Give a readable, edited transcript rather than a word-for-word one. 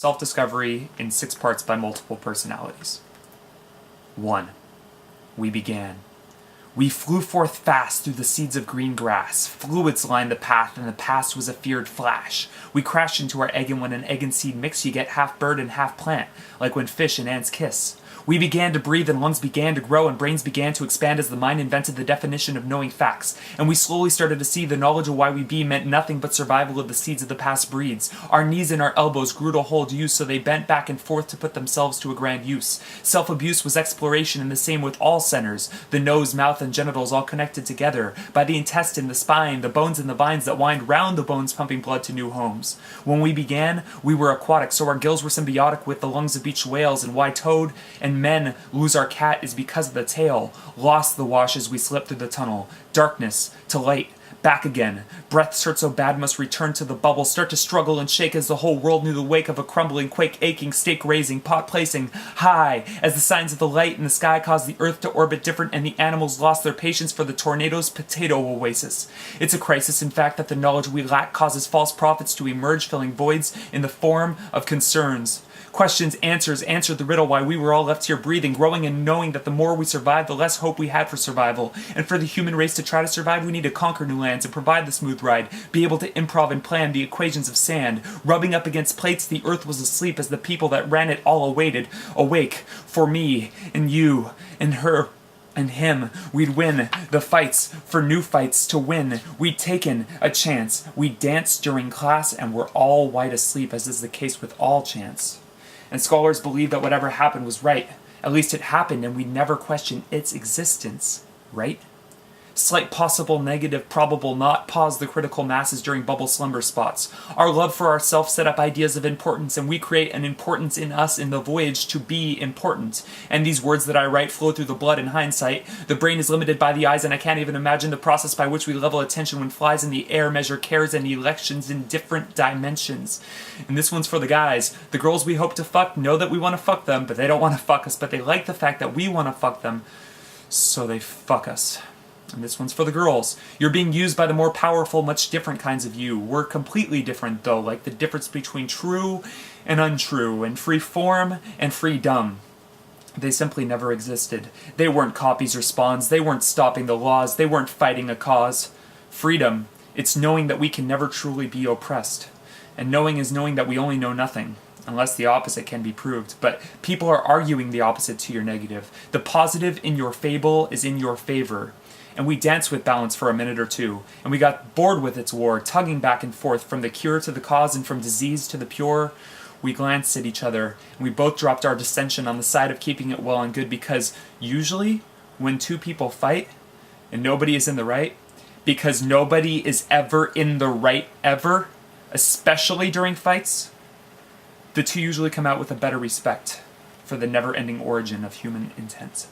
Self-discovery in 6 parts by multiple personalities. 1. We began. We flew forth fast through the seeds of green grass. Fluids lined the path, and the past was a feared flash. We crashed into our egg, and when an egg and seed mix, you get half bird and half plant, like when fish and ants kiss. We began to breathe, and lungs began to grow, and brains began to expand as the mind invented the definition of knowing facts. And we slowly started to see the knowledge of why we be meant nothing but survival of the seeds of the past breeds. Our knees and our elbows grew to hold use, so they bent back and forth to put themselves to a grand use. Self-abuse was exploration, and the same with all centers. The nose, mouth, and genitals all connected together by the intestine, the spine, the bones, and the vines that wind round the bones, pumping blood to new homes. When we began, we were aquatic, so our gills were symbiotic with the lungs of beached whales, and why toad and men lose our cat is because of the tail. Lost the wash as we slipped through the tunnel. Darkness to light. Back again. Breaths hurt so bad must return to the bubble. Start to struggle and shake as the whole world knew the wake of a crumbling quake, aching, stake raising, pot placing, high as the signs of the light in the sky caused the earth to orbit different, and the animals lost their patience for the tornado's potato oasis. It's a crisis, in fact, that the knowledge we lack causes false prophets to emerge, filling voids in the form of concerns. Questions, answers, answered the riddle why we were all left here breathing, growing and knowing that the more we survive, the less hope we had for survival. And for the human race to try to survive, we need to conquer new lands and provide the smooth ride, be able to improv and plan the equations of sand. Rubbing up against plates, the earth was asleep as the people that ran it all awaited, awake for me and you and her and him. We'd win the fights for new fights to win. We'd taken a chance. We danced during class and were all wide asleep, as is the case with all chance. And scholars believe that whatever happened was right. At least it happened, and we never question its existence, right? Slight possible negative, probable not, pause the critical masses during bubble slumber spots. Our love for ourselves set up ideas of importance, and we create an importance in us in the voyage to be important. And these words that I write flow through the blood in hindsight. The brain is limited by the eyes, and I can't even imagine the process by which we level attention when flies in the air measure cares and elections in different dimensions. And this one's for the guys. The girls we hope to fuck know that we want to fuck them, but they don't want to fuck us, but they like the fact that we want to fuck them, so they fuck us. And this one's for the girls. You're being used by the more powerful, much different kinds of you. We're completely different, though, like the difference between true and untrue, and free form and freedom. They simply never existed. They weren't copies or spawns. They weren't stopping the laws. They weren't fighting a cause. Freedom, it's knowing that we can never truly be oppressed. And knowing is knowing that we only know nothing, unless the opposite can be proved. But people are arguing the opposite to your negative. The positive in your fable is in your favor. And we danced with balance for a minute or two, and we got bored with its war, tugging back and forth from the cure to the cause and from disease to the pure. We glanced at each other, and we both dropped our dissension on the side of keeping it well and good, because usually when two people fight and nobody is in the right, because nobody is ever in the right ever, especially during fights, the two usually come out with a better respect for the never-ending origin of human intent.